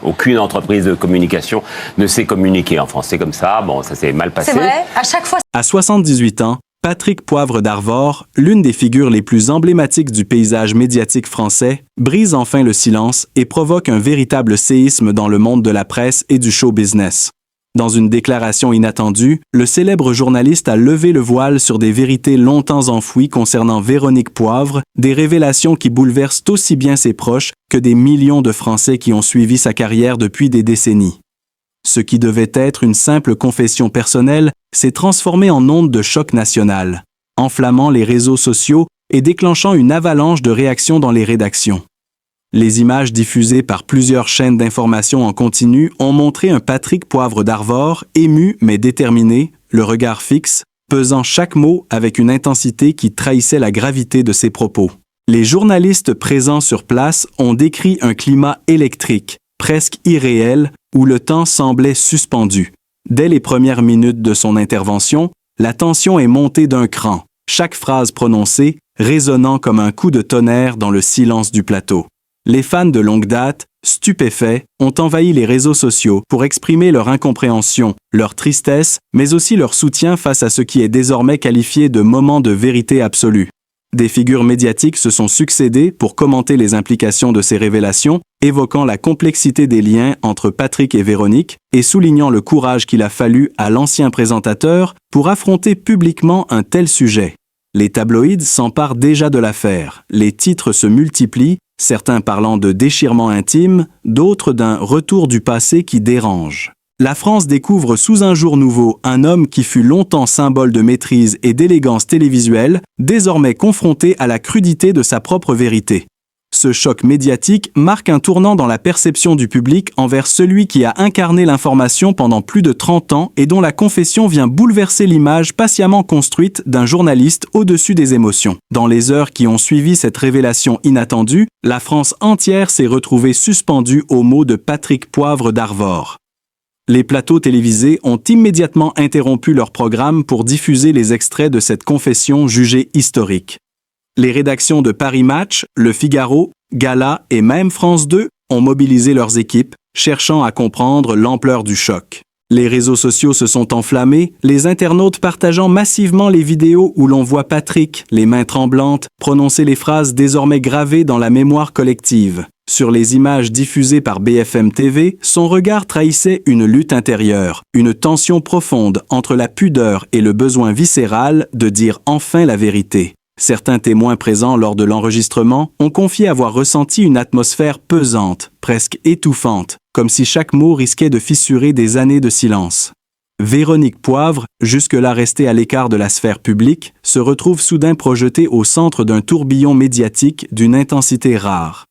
Aucune entreprise de communication ne sait communiquer en France. C'est comme ça, ça s'est mal passé. C'est vrai, à chaque fois. À 78 ans, Patrick Poivre d'Arvor, l'une des figures les plus emblématiques du paysage médiatique français, brise enfin le silence et provoque un véritable séisme dans le monde de la presse et du show business. Dans une déclaration inattendue, le célèbre journaliste a levé le voile sur des vérités longtemps enfouies concernant Véronique Poivre, des révélations qui bouleversent aussi bien ses proches que des millions de Français qui ont suivi sa carrière depuis des décennies. Ce qui devait être une simple confession personnelle s'est transformé en onde de choc national, enflammant les réseaux sociaux et déclenchant une avalanche de réactions dans les rédactions. Les images diffusées par plusieurs chaînes d'information en continu ont montré un Patrick Poivre d'Arvor ému mais déterminé, le regard fixe, pesant chaque mot avec une intensité qui trahissait la gravité de ses propos. Les journalistes présents sur place ont décrit un climat électrique, presque irréel, où le temps semblait suspendu. Dès les premières minutes de son intervention, la tension est montée d'un cran, chaque phrase prononcée résonnant comme un coup de tonnerre dans le silence du plateau. Les fans de longue date, stupéfaits, ont envahi les réseaux sociaux pour exprimer leur incompréhension, leur tristesse, mais aussi leur soutien face à ce qui est désormais qualifié de moment de vérité absolue. Des figures médiatiques se sont succédé pour commenter les implications de ces révélations, évoquant la complexité des liens entre Patrick et Véronique et soulignant le courage qu'il a fallu à l'ancien présentateur pour affronter publiquement un tel sujet. Les tabloïds s'emparent déjà de l'affaire, les titres se multiplient, certains parlant de déchirement intime, d'autres d'un retour du passé qui dérange. La France découvre sous un jour nouveau un homme qui fut longtemps symbole de maîtrise et d'élégance télévisuelle, désormais confronté à la crudité de sa propre vérité. Ce choc médiatique marque un tournant dans la perception du public envers celui qui a incarné l'information pendant plus de 30 ans et dont la confession vient bouleverser l'image patiemment construite d'un journaliste au-dessus des émotions. Dans les heures qui ont suivi cette révélation inattendue, la France entière s'est retrouvée suspendue aux mots de Patrick Poivre d'Arvor. Les plateaux télévisés ont immédiatement interrompu leur programme pour diffuser les extraits de cette confession jugée historique. Les rédactions de Paris Match, Le Figaro, Gala et même France 2 ont mobilisé leurs équipes, cherchant à comprendre l'ampleur du choc. Les réseaux sociaux se sont enflammés, les internautes partageant massivement les vidéos où l'on voit Patrick, les mains tremblantes, prononcer les phrases désormais gravées dans la mémoire collective. Sur les images diffusées par BFM TV, son regard trahissait une lutte intérieure, une tension profonde entre la pudeur et le besoin viscéral de dire enfin la vérité. Certains témoins présents lors de l'enregistrement ont confié avoir ressenti une atmosphère pesante, presque étouffante, comme si chaque mot risquait de fissurer des années de silence. Véronique Poivre, jusque-là restée à l'écart de la sphère publique, se retrouve soudain projetée au centre d'un tourbillon médiatique d'une intensité rare.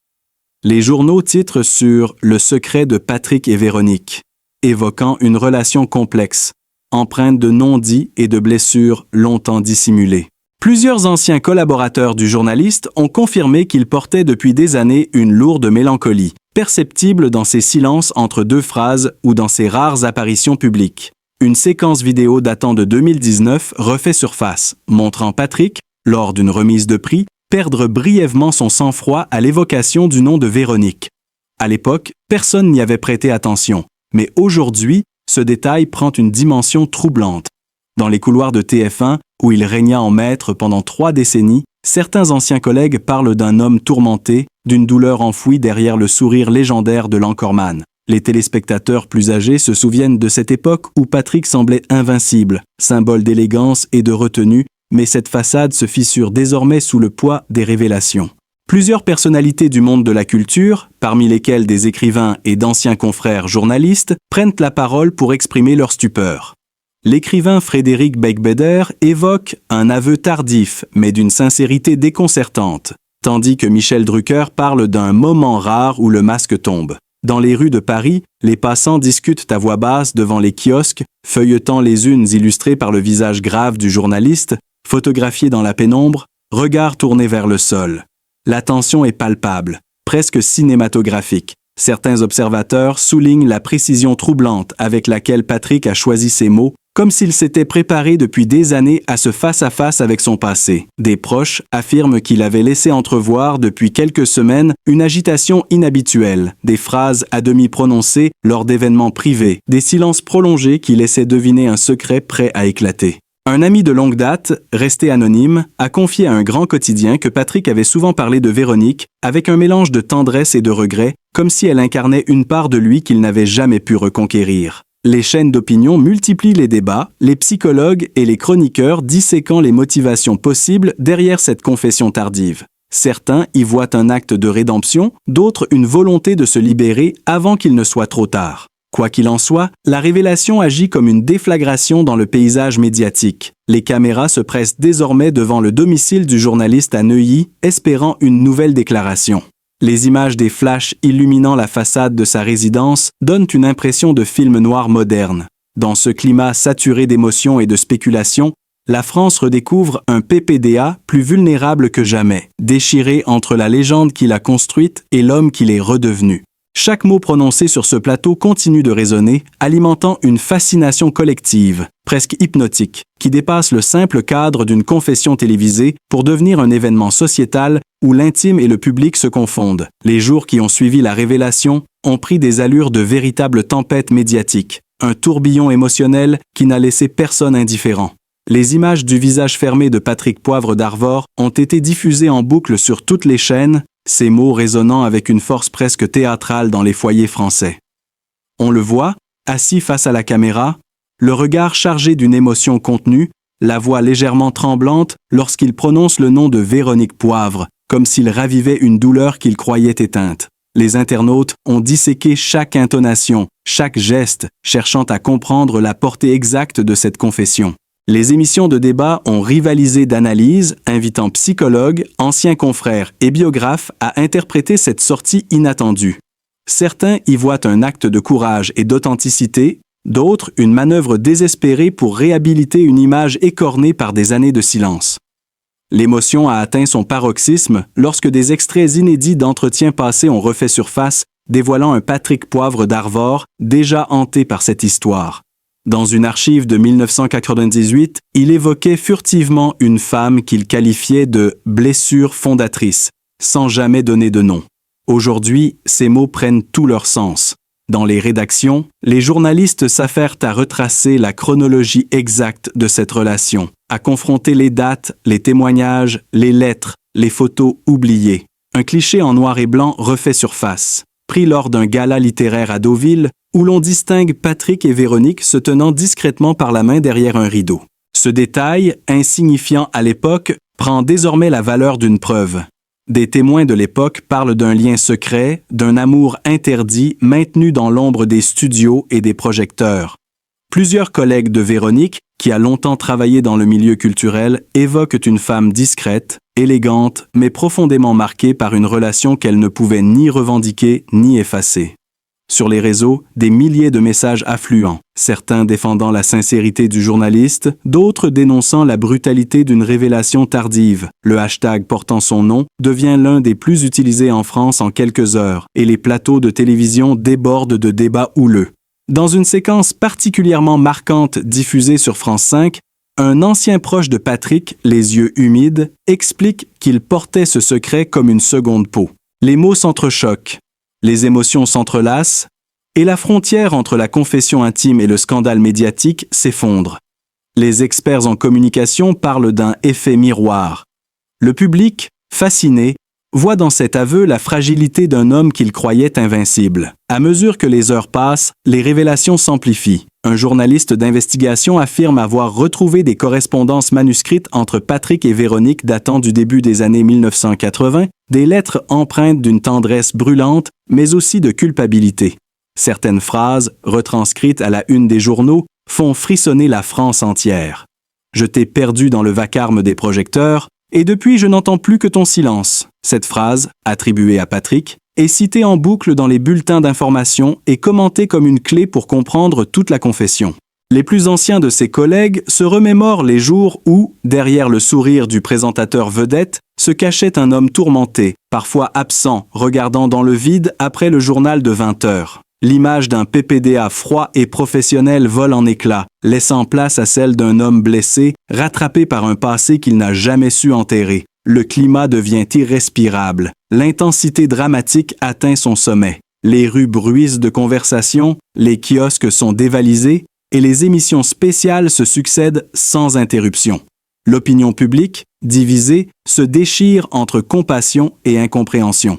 Les journaux titrent sur « Le secret de Patrick et Véronique », évoquant une relation complexe, empreinte de non-dits et de blessures longtemps dissimulées. Plusieurs anciens collaborateurs du journaliste ont confirmé qu'il portait depuis des années une lourde mélancolie, perceptible dans ses silences entre deux phrases ou dans ses rares apparitions publiques. Une séquence vidéo datant de 2019 refait surface, montrant Patrick, lors d'une remise de prix, perdre brièvement son sang-froid à l'évocation du nom de Véronique. À l'époque, personne n'y avait prêté attention, mais aujourd'hui, ce détail prend une dimension troublante. Dans les couloirs de TF1, où il régna en maître pendant 3 décennies, certains anciens collègues parlent d'un homme tourmenté, d'une douleur enfouie derrière le sourire légendaire de l'anchorman. Les téléspectateurs plus âgés se souviennent de cette époque où Patrick semblait invincible, symbole d'élégance et de retenue, mais cette façade se fissure désormais sous le poids des révélations. Plusieurs personnalités du monde de la culture, parmi lesquelles des écrivains et d'anciens confrères journalistes, prennent la parole pour exprimer leur stupeur. L'écrivain Frédéric Beigbeder évoque un aveu tardif, mais d'une sincérité déconcertante, tandis que Michel Drucker parle d'un moment rare où le masque tombe. Dans les rues de Paris, les passants discutent à voix basse devant les kiosques, feuilletant les unes illustrées par le visage grave du journaliste, photographié dans la pénombre, regard tourné vers le sol. La tension est palpable, presque cinématographique. Certains observateurs soulignent la précision troublante avec laquelle Patrick a choisi ses mots, comme s'il s'était préparé depuis des années à ce face-à-face avec son passé. Des proches affirment qu'il avait laissé entrevoir depuis quelques semaines une agitation inhabituelle, des phrases à demi prononcées lors d'événements privés, des silences prolongés qui laissaient deviner un secret prêt à éclater. Un ami de longue date, resté anonyme, a confié à un grand quotidien que Patrick avait souvent parlé de Véronique avec un mélange de tendresse et de regret, comme si elle incarnait une part de lui qu'il n'avait jamais pu reconquérir. Les chaînes d'opinion multiplient les débats, les psychologues et les chroniqueurs disséquant les motivations possibles derrière cette confession tardive. Certains y voient un acte de rédemption, d'autres une volonté de se libérer avant qu'il ne soit trop tard. Quoi qu'il en soit, la révélation agit comme une déflagration dans le paysage médiatique. Les caméras se pressent désormais devant le domicile du journaliste à Neuilly, espérant une nouvelle déclaration. Les images des flashs illuminant la façade de sa résidence donnent une impression de film noir moderne. Dans ce climat saturé d'émotions et de spéculations, la France redécouvre un PPDA plus vulnérable que jamais, déchiré entre la légende qu'il a construite et l'homme qu'il est redevenu. Chaque mot prononcé sur ce plateau continue de résonner, alimentant une fascination collective, presque hypnotique, qui dépasse le simple cadre d'une confession télévisée pour devenir un événement sociétal où l'intime et le public se confondent. Les jours qui ont suivi la révélation ont pris des allures de véritable tempête médiatique, un tourbillon émotionnel qui n'a laissé personne indifférent. Les images du visage fermé de Patrick Poivre d'Arvor ont été diffusées en boucle sur toutes les chaînes, ces mots résonnant avec une force presque théâtrale dans les foyers français. On le voit, assis face à la caméra, le regard chargé d'une émotion contenue, la voix légèrement tremblante lorsqu'il prononce le nom de Véronique Poivre, comme s'il ravivait une douleur qu'il croyait éteinte. Les internautes ont disséqué chaque intonation, chaque geste, cherchant à comprendre la portée exacte de cette confession. Les émissions de débat ont rivalisé d'analyse, invitant psychologues, anciens confrères et biographes à interpréter cette sortie inattendue. Certains y voient un acte de courage et d'authenticité, d'autres une manœuvre désespérée pour réhabiliter une image écornée par des années de silence. L'émotion a atteint son paroxysme lorsque des extraits inédits d'entretiens passés ont refait surface, dévoilant un Patrick Poivre d'Arvor déjà hanté par cette histoire. Dans une archive de 1998, il évoquait furtivement une femme qu'il qualifiait de « blessure fondatrice », sans jamais donner de nom. Aujourd'hui, ces mots prennent tout leur sens. Dans les rédactions, les journalistes s'affairent à retracer la chronologie exacte de cette relation, à confronter les dates, les témoignages, les lettres, les photos oubliées. Un cliché en noir et blanc refait surface. Pris lors d'un gala littéraire à Deauville, où l'on distingue Patrick et Véronique se tenant discrètement par la main derrière un rideau. Ce détail, insignifiant à l'époque, prend désormais la valeur d'une preuve. Des témoins de l'époque parlent d'un lien secret, d'un amour interdit maintenu dans l'ombre des studios et des projecteurs. Plusieurs collègues de Véronique, qui a longtemps travaillé dans le milieu culturel, évoquent une femme discrète, élégante, mais profondément marquée par une relation qu'elle ne pouvait ni revendiquer ni effacer. Sur les réseaux, des milliers de messages affluents, certains défendant la sincérité du journaliste, d'autres dénonçant la brutalité d'une révélation tardive. Le hashtag portant son nom devient l'un des plus utilisés en France en quelques heures, et les plateaux de télévision débordent de débats houleux. Dans une séquence particulièrement marquante diffusée sur France 5, un ancien proche de Patrick, les yeux humides, explique qu'il portait ce secret comme une seconde peau. Les mots s'entrechoquent. Les émotions s'entrelacent, et la frontière entre la confession intime et le scandale médiatique s'effondre. Les experts en communication parlent d'un effet miroir. Le public, fasciné, voit dans cet aveu la fragilité d'un homme qu'il croyait invincible. À mesure que les heures passent, les révélations s'amplifient. Un journaliste d'investigation affirme avoir retrouvé des correspondances manuscrites entre Patrick et Véronique datant du début des années 1980, des lettres empreintes d'une tendresse brûlante, mais aussi de culpabilité. Certaines phrases, retranscrites à la une des journaux, font frissonner la France entière. « Je t'ai perdu dans le vacarme des projecteurs, et depuis je n'entends plus que ton silence ». Cette phrase, attribuée à Patrick, est citée en boucle dans les bulletins d'information et commentée comme une clé pour comprendre toute la confession. Les plus anciens de ses collègues se remémorent les jours où, derrière le sourire du présentateur vedette, se cachait un homme tourmenté, parfois absent, regardant dans le vide après le journal de 20 heures. L'image d'un PPDA froid et professionnel vole en éclats, laissant place à celle d'un homme blessé, rattrapé par un passé qu'il n'a jamais su enterrer. Le climat devient irrespirable. L'intensité dramatique atteint son sommet. Les rues bruissent de conversations, les kiosques sont dévalisés et les émissions spéciales se succèdent sans interruption. L'opinion publique, divisée, se déchire entre compassion et incompréhension.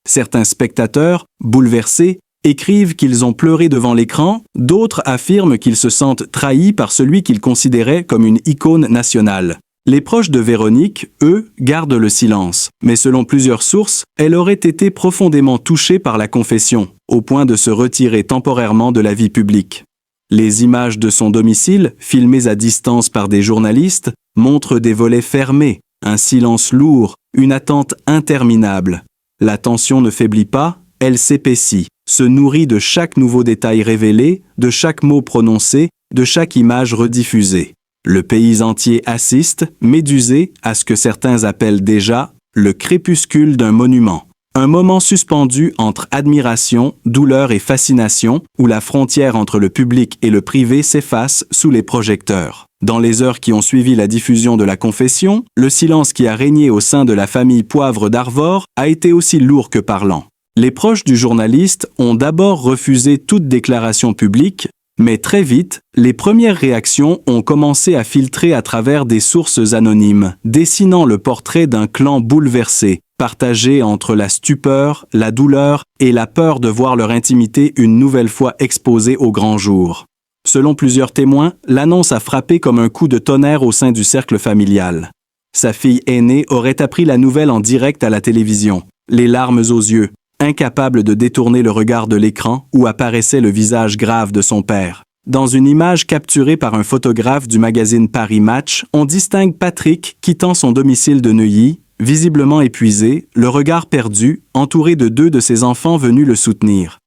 Certains spectateurs, bouleversés, écrivent qu'ils ont pleuré devant l'écran, d'autres affirment qu'ils se sentent trahis par celui qu'ils considéraient comme une icône nationale. Les proches de Véronique, eux, gardent le silence, mais selon plusieurs sources, elle aurait été profondément touchée par la confession, au point de se retirer temporairement de la vie publique. Les images de son domicile, filmées à distance par des journalistes, montrent des volets fermés, un silence lourd, une attente interminable. La tension ne faiblit pas, elle s'épaissit, se nourrit de chaque nouveau détail révélé, de chaque mot prononcé, de chaque image rediffusée. Le pays entier assiste, médusé, à ce que certains appellent déjà le crépuscule d'un monument. Un moment suspendu entre admiration, douleur et fascination, où la frontière entre le public et le privé s'efface sous les projecteurs. Dans les heures qui ont suivi la diffusion de la confession, le silence qui a régné au sein de la famille Poivre d'Arvor a été aussi lourd que parlant. Les proches du journaliste ont d'abord refusé toute déclaration publique, mais très vite, les premières réactions ont commencé à filtrer à travers des sources anonymes, dessinant le portrait d'un clan bouleversé, partagé entre la stupeur, la douleur et la peur de voir leur intimité une nouvelle fois exposée au grand jour. Selon plusieurs témoins, l'annonce a frappé comme un coup de tonnerre au sein du cercle familial. Sa fille aînée aurait appris la nouvelle en direct à la télévision, les larmes aux yeux, incapable de détourner le regard de l'écran où apparaissait le visage grave de son père. Dans une image capturée par un photographe du magazine Paris Match, on distingue Patrick quittant son domicile de Neuilly, visiblement épuisé, le regard perdu, entouré de 2 de ses enfants venus le soutenir.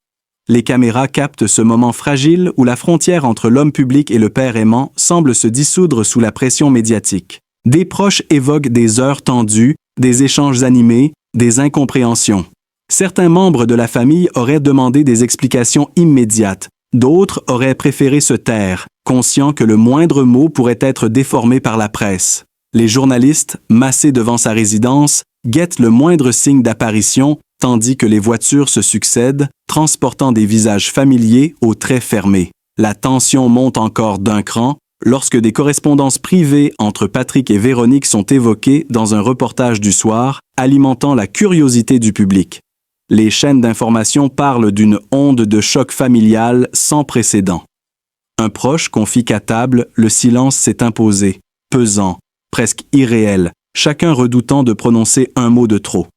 Les caméras captent ce moment fragile où la frontière entre l'homme public et le père aimant semble se dissoudre sous la pression médiatique. Des proches évoquent des heures tendues, des échanges animés, des incompréhensions. Certains membres de la famille auraient demandé des explications immédiates. D'autres auraient préféré se taire, conscients que le moindre mot pourrait être déformé par la presse. Les journalistes, massés devant sa résidence, guettent le moindre signe d'apparition, tandis que les voitures se succèdent, transportant des visages familiers aux traits fermés. La tension monte encore d'un cran lorsque des correspondances privées entre Patrick et Véronique sont évoquées dans un reportage du soir, alimentant la curiosité du public. Les chaînes d'information parlent d'une onde de choc familial sans précédent. Un proche confie qu'à table, le silence s'est imposé, pesant, presque irréel, chacun redoutant de prononcer un mot de trop.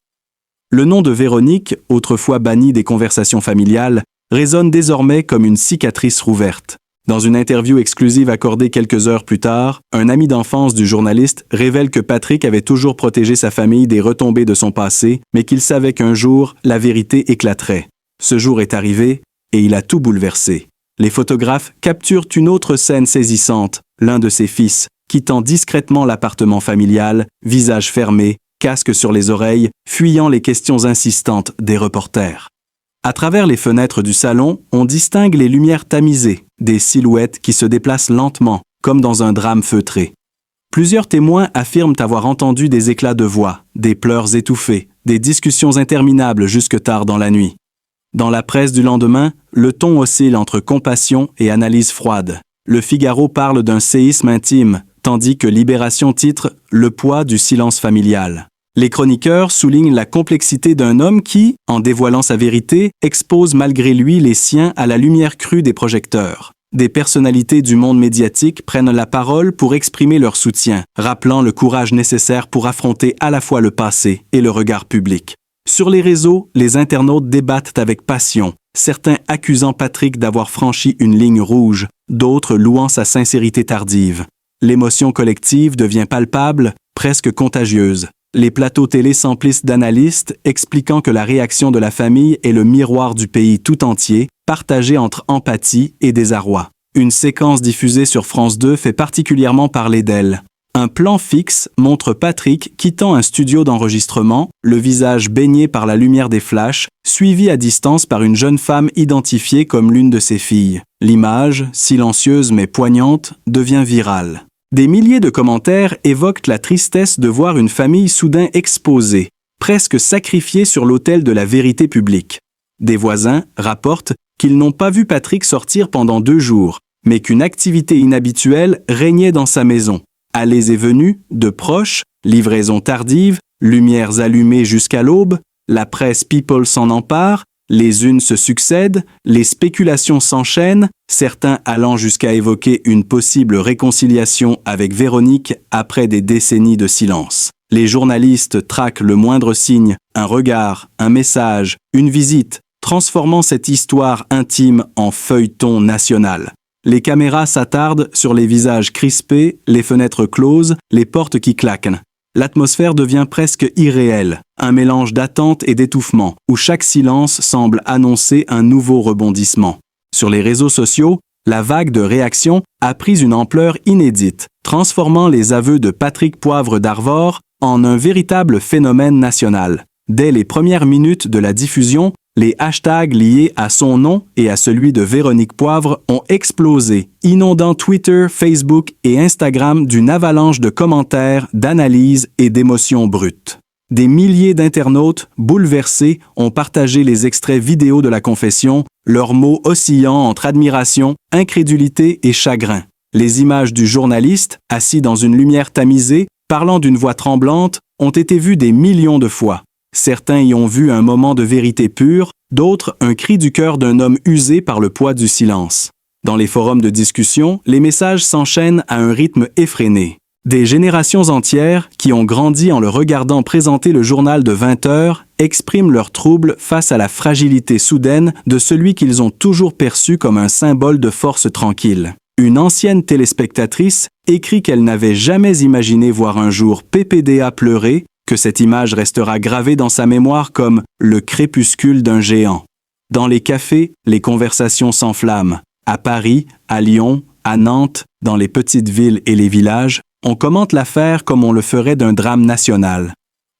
Le nom de Véronique, autrefois banni des conversations familiales, résonne désormais comme une cicatrice rouverte. Dans une interview exclusive accordée quelques heures plus tard, un ami d'enfance du journaliste révèle que Patrick avait toujours protégé sa famille des retombées de son passé, mais qu'il savait qu'un jour, la vérité éclaterait. Ce jour est arrivé et il a tout bouleversé. Les photographes capturent une autre scène saisissante, l'un de ses fils, quittant discrètement l'appartement familial, visage fermé, casque sur les oreilles, fuyant les questions insistantes des reporters. À travers les fenêtres du salon, on distingue les lumières tamisées, des silhouettes qui se déplacent lentement, comme dans un drame feutré. Plusieurs témoins affirment avoir entendu des éclats de voix, des pleurs étouffés, des discussions interminables jusque tard dans la nuit. Dans la presse du lendemain, le ton oscille entre compassion et analyse froide. Le Figaro parle d'un séisme intime, tandis que Libération titre « Le poids du silence familial ». Les chroniqueurs soulignent la complexité d'un homme qui, en dévoilant sa vérité, expose malgré lui les siens à la lumière crue des projecteurs. Des personnalités du monde médiatique prennent la parole pour exprimer leur soutien, rappelant le courage nécessaire pour affronter à la fois le passé et le regard public. Sur les réseaux, les internautes débattent avec passion, certains accusant Patrick d'avoir franchi une ligne rouge, d'autres louant sa sincérité tardive. L'émotion collective devient palpable, presque contagieuse. Les plateaux télé s'emplissent d'analystes expliquant que la réaction de la famille est le miroir du pays tout entier, partagé entre empathie et désarroi. Une séquence diffusée sur France 2 fait particulièrement parler d'elle. Un plan fixe montre Patrick quittant un studio d'enregistrement, le visage baigné par la lumière des flashs, suivi à distance par une jeune femme identifiée comme l'une de ses filles. L'image, silencieuse mais poignante, devient virale. Des milliers de commentaires évoquent la tristesse de voir une famille soudain exposée, presque sacrifiée sur l'autel de la vérité publique. Des voisins rapportent qu'ils n'ont pas vu Patrick sortir pendant 2 jours, mais qu'une activité inhabituelle régnait dans sa maison. Allées et venues, de proches, livraisons tardives, lumières allumées jusqu'à l'aube, la presse People s'en empare, les unes se succèdent, les spéculations s'enchaînent, certains allant jusqu'à évoquer une possible réconciliation avec Véronique après des décennies de silence. Les journalistes traquent le moindre signe, un regard, un message, une visite, transformant cette histoire intime en feuilleton national. Les caméras s'attardent sur les visages crispés, les fenêtres closes, les portes qui claquent. L'atmosphère devient presque irréelle, un mélange d'attente et d'étouffement, où chaque silence semble annoncer un nouveau rebondissement. Sur les réseaux sociaux, la vague de réactions a pris une ampleur inédite, transformant les aveux de Patrick Poivre d'Arvor en un véritable phénomène national. Dès les premières minutes de la diffusion, les hashtags liés à son nom et à celui de Véronique Poivre ont explosé, inondant Twitter, Facebook et Instagram d'une avalanche de commentaires, d'analyses et d'émotions brutes. Des milliers d'internautes, bouleversés, ont partagé les extraits vidéo de la confession, leurs mots oscillant entre admiration, incrédulité et chagrin. Les images du journaliste, assis dans une lumière tamisée, parlant d'une voix tremblante, ont été vues des millions de fois. Certains y ont vu un moment de vérité pure, d'autres un cri du cœur d'un homme usé par le poids du silence. Dans les forums de discussion, les messages s'enchaînent à un rythme effréné. Des générations entières, qui ont grandi en le regardant présenter le journal de 20 heures, expriment leur trouble face à la fragilité soudaine de celui qu'ils ont toujours perçu comme un symbole de force tranquille. Une ancienne téléspectatrice écrit qu'elle n'avait jamais imaginé voir un jour PPDA pleurer, que cette image restera gravée dans sa mémoire comme le crépuscule d'un géant. Dans les cafés, les conversations s'enflamment. À Paris, à Lyon, à Nantes, dans les petites villes et les villages, on commente l'affaire comme on le ferait d'un drame national.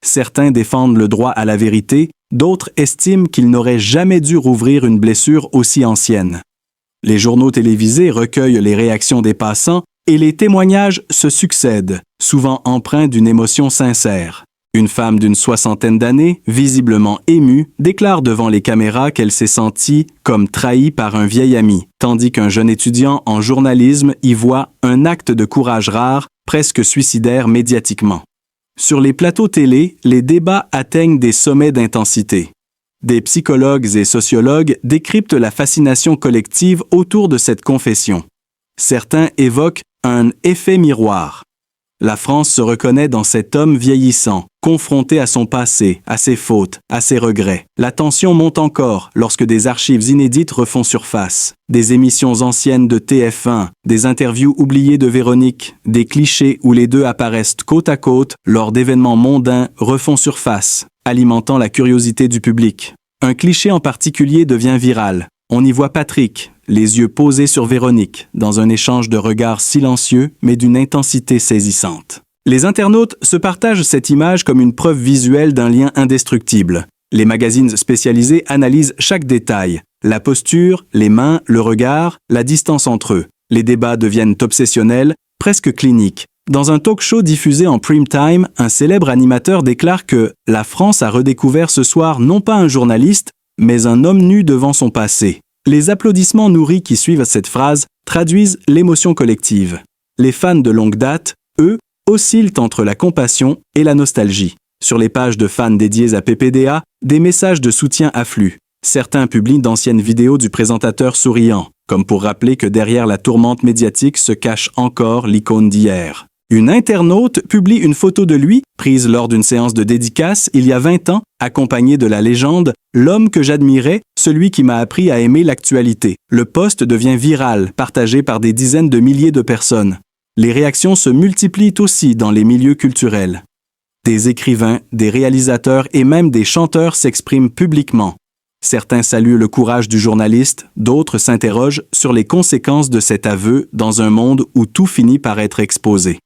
Certains défendent le droit à la vérité, d'autres estiment qu'il n'aurait jamais dû rouvrir une blessure aussi ancienne. Les journaux télévisés recueillent les réactions des passants et les témoignages se succèdent, souvent empreints d'une émotion sincère. Une femme d'une 60aine d'années, visiblement émue, déclare devant les caméras qu'elle s'est sentie comme trahie par un vieil ami, tandis qu'un jeune étudiant en journalisme y voit un acte de courage rare, presque suicidaire médiatiquement. Sur les plateaux télé, les débats atteignent des sommets d'intensité. Des psychologues et sociologues décryptent la fascination collective autour de cette confession. Certains évoquent un effet miroir. La France se reconnaît dans cet homme vieillissant, confronté à son passé, à ses fautes, à ses regrets. La tension monte encore lorsque des archives inédites refont surface. Des émissions anciennes de TF1, des interviews oubliées de Véronique, des clichés où les deux apparaissent côte à côte lors d'événements mondains refont surface, alimentant la curiosité du public. Un cliché en particulier devient viral. On y voit Patrick, les yeux posés sur Véronique, dans un échange de regards silencieux mais d'une intensité saisissante. Les internautes se partagent cette image comme une preuve visuelle d'un lien indestructible. Les magazines spécialisés analysent chaque détail, la posture, les mains, le regard, la distance entre eux. Les débats deviennent obsessionnels, presque cliniques. Dans un talk-show diffusé en prime time, un célèbre animateur déclare que la France a redécouvert ce soir non pas un journaliste, mais un homme nu devant son passé. Les applaudissements nourris qui suivent cette phrase traduisent l'émotion collective. Les fans de longue date, eux, oscillent entre la compassion et la nostalgie. Sur les pages de fans dédiées à PPDA, des messages de soutien affluent. Certains publient d'anciennes vidéos du présentateur souriant, comme pour rappeler que derrière la tourmente médiatique se cache encore l'icône d'hier. Une internaute publie une photo de lui, prise lors d'une séance de dédicace il y a 20 ans, accompagnée de la légende « L'homme que j'admirais, celui qui m'a appris à aimer l'actualité ». Le post devient viral, partagé par des dizaines de milliers de personnes. Les réactions se multiplient aussi dans les milieux culturels. Des écrivains, des réalisateurs et même des chanteurs s'expriment publiquement. Certains saluent le courage du journaliste, d'autres s'interrogent sur les conséquences de cet aveu dans un monde où tout finit par être exposé.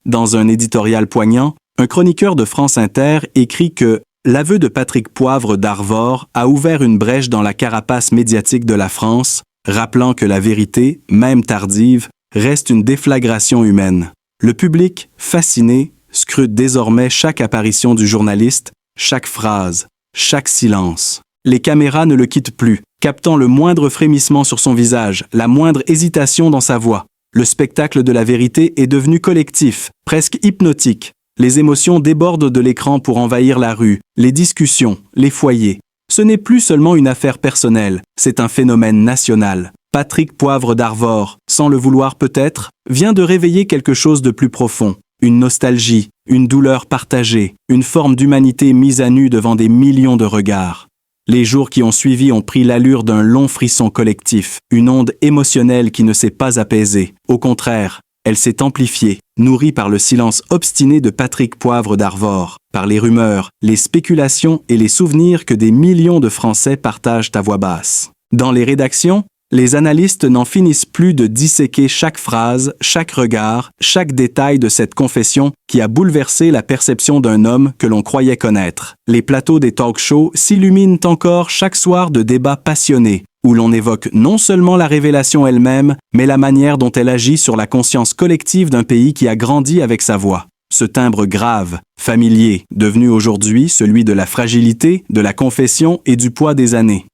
Dans un éditorial poignant, un chroniqueur de France Inter écrit que l'aveu de Patrick Poivre d'Arvor a ouvert une brèche dans la carapace médiatique de la France, rappelant que la vérité, même tardive, reste une déflagration humaine. Le public, fasciné, scrute désormais chaque apparition du journaliste, chaque phrase, chaque silence. Les caméras ne le quittent plus, captant le moindre frémissement sur son visage, la moindre hésitation dans sa voix. Le spectacle de la vérité est devenu collectif, presque hypnotique. Les émotions débordent de l'écran pour envahir la rue, les discussions, les foyers. Ce n'est plus seulement une affaire personnelle, c'est un phénomène national. Patrick Poivre d'Arvor, sans le vouloir peut-être, vient de réveiller quelque chose de plus profond. Une nostalgie, une douleur partagée, une forme d'humanité mise à nu devant des millions de regards. Les jours qui ont suivi ont pris l'allure d'un long frisson collectif, une onde émotionnelle qui ne s'est pas apaisée. Au contraire, elle s'est amplifiée, nourrie par le silence obstiné de Patrick Poivre d'Arvor, par les rumeurs, les spéculations et les souvenirs que des millions de Français partagent à voix basse. Dans les rédactions, les analystes n'en finissent plus de disséquer chaque phrase, chaque regard, chaque détail de cette confession qui a bouleversé la perception d'un homme que l'on croyait connaître. Les plateaux des talk-shows s'illuminent encore chaque soir de débats passionnés, où l'on évoque non seulement la révélation elle-même, mais la manière dont elle agit sur la conscience collective d'un pays qui a grandi avec sa voix. Ce timbre grave, familier, devenu aujourd'hui celui de la fragilité, de la confession et du poids des années.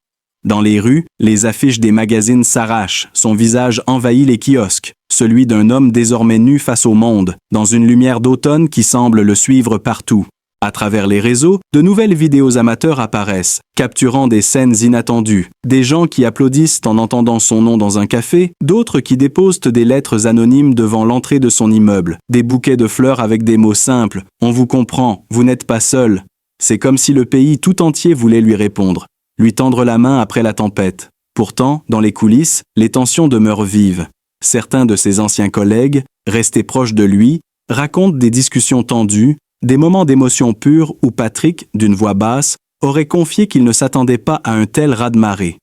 Dans les rues, les affiches des magazines s'arrachent, son visage envahit les kiosques, celui d'un homme désormais nu face au monde, dans une lumière d'automne qui semble le suivre partout. À travers les réseaux, de nouvelles vidéos amateurs apparaissent, capturant des scènes inattendues, des gens qui applaudissent en entendant son nom dans un café, d'autres qui déposent des lettres anonymes devant l'entrée de son immeuble, des bouquets de fleurs avec des mots simples « On vous comprend, vous n'êtes pas seul ». C'est comme si le pays tout entier voulait lui répondre, lui tendre la main après la tempête. Pourtant, dans les coulisses, les tensions demeurent vives. Certains de ses anciens collègues, restés proches de lui, racontent des discussions tendues, des moments d'émotion pure où Patrick, d'une voix basse, aurait confié qu'il ne s'attendait pas à un tel raz-de-marée.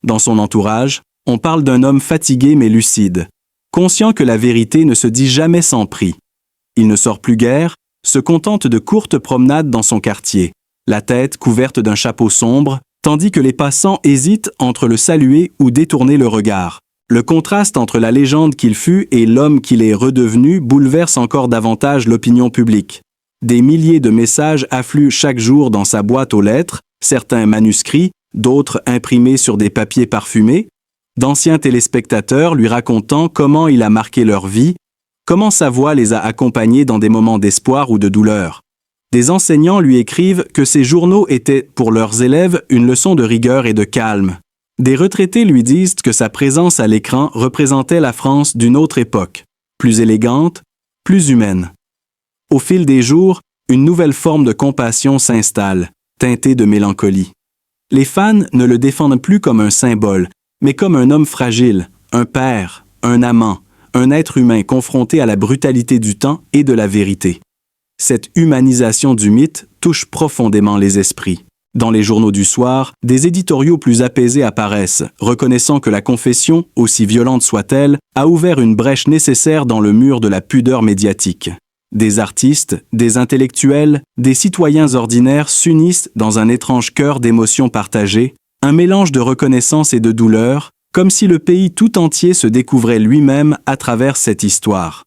Dans son entourage, on parle d'un homme fatigué mais lucide, conscient que la vérité ne se dit jamais sans prix. Il ne sort plus guère, se contente de courtes promenades dans son quartier, la tête couverte d'un chapeau sombre, tandis que les passants hésitent entre le saluer ou détourner le regard. Le contraste entre la légende qu'il fut et l'homme qu'il est redevenu bouleverse encore davantage l'opinion publique. Des milliers de messages affluent chaque jour dans sa boîte aux lettres, certains manuscrits, d'autres imprimés sur des papiers parfumés, d'anciens téléspectateurs lui racontant comment il a marqué leur vie, comment sa voix les a accompagnés dans des moments d'espoir ou de douleur. Des enseignants lui écrivent que ses journaux étaient, pour leurs élèves, une leçon de rigueur et de calme. Des retraités lui disent que sa présence à l'écran représentait la France d'une autre époque, plus élégante, plus humaine. Au fil des jours, une nouvelle forme de compassion s'installe, teintée de mélancolie. Les fans ne le défendent plus comme un symbole, mais comme un homme fragile, un père, un amant, un être humain confronté à la brutalité du temps et de la vérité. Cette humanisation du mythe touche profondément les esprits. Dans les journaux du soir, des éditoriaux plus apaisés apparaissent, reconnaissant que la confession, aussi violente soit-elle, a ouvert une brèche nécessaire dans le mur de la pudeur médiatique. Des artistes, des intellectuels, des citoyens ordinaires s'unissent dans un étrange chœur d'émotions partagées, un mélange de reconnaissance et de douleur, comme si le pays tout entier se découvrait lui-même à travers cette histoire.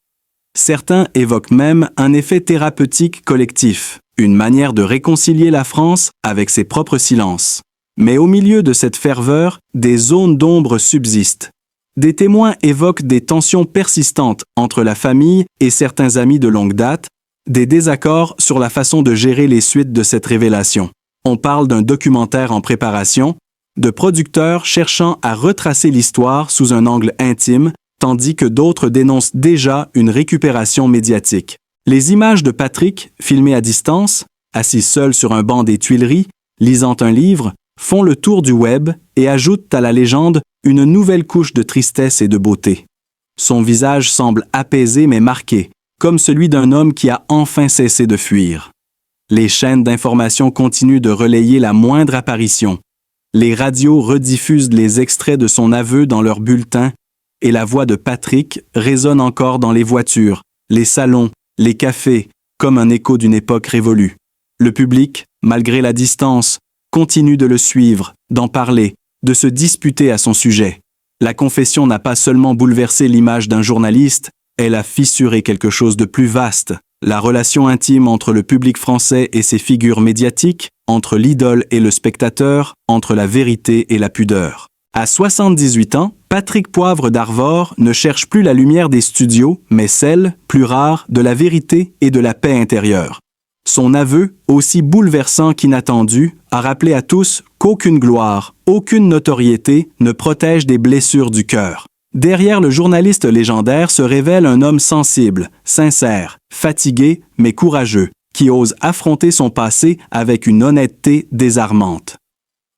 Certains évoquent même un effet thérapeutique collectif, une manière de réconcilier la France avec ses propres silences. Mais au milieu de cette ferveur, des zones d'ombre subsistent. Des témoins évoquent des tensions persistantes entre la famille et certains amis de longue date, des désaccords sur la façon de gérer les suites de cette révélation. On parle d'un documentaire en préparation, de producteurs cherchant à retracer l'histoire sous un angle intime, tandis que d'autres dénoncent déjà une récupération médiatique. Les images de Patrick, filmées à distance, assis seul sur un banc des Tuileries, lisant un livre, font le tour du web et ajoutent à la légende une nouvelle couche de tristesse et de beauté. Son visage semble apaisé mais marqué, comme celui d'un homme qui a enfin cessé de fuir. Les chaînes d'information continuent de relayer la moindre apparition. Les radios rediffusent les extraits de son aveu dans leurs bulletins et la voix de Patrick résonne encore dans les voitures, les salons, les cafés, comme un écho d'une époque révolue. Le public, malgré la distance, continue de le suivre, d'en parler, de se disputer à son sujet. La confession n'a pas seulement bouleversé l'image d'un journaliste, elle a fissuré quelque chose de plus vaste, la relation intime entre le public français et ses figures médiatiques, entre l'idole et le spectateur, entre la vérité et la pudeur. À 78 ans, Patrick Poivre d'Arvor ne cherche plus la lumière des studios, mais celle, plus rare, de la vérité et de la paix intérieure. Son aveu, aussi bouleversant qu'inattendu, a rappelé à tous qu'aucune gloire, aucune notoriété ne protège des blessures du cœur. Derrière le journaliste légendaire se révèle un homme sensible, sincère, fatigué, mais courageux, qui ose affronter son passé avec une honnêteté désarmante.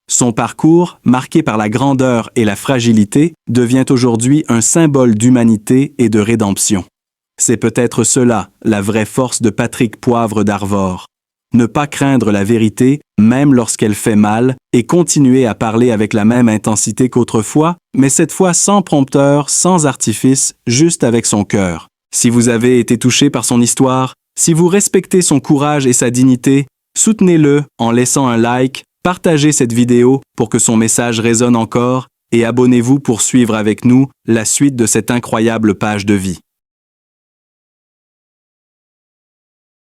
Son parcours, marqué par la grandeur et la fragilité, devient aujourd'hui un symbole d'humanité et de rédemption. C'est peut-être cela, la vraie force de Patrick Poivre d'Arvor. Ne pas craindre la vérité, même lorsqu'elle fait mal, et continuer à parler avec la même intensité qu'autrefois, mais cette fois sans prompteur, sans artifice, juste avec son cœur. Si vous avez été touché par son histoire, si vous respectez son courage et sa dignité, soutenez-le en laissant un like, partagez cette vidéo pour que son message résonne encore, et abonnez-vous pour suivre avec nous la suite de cette incroyable page de vie.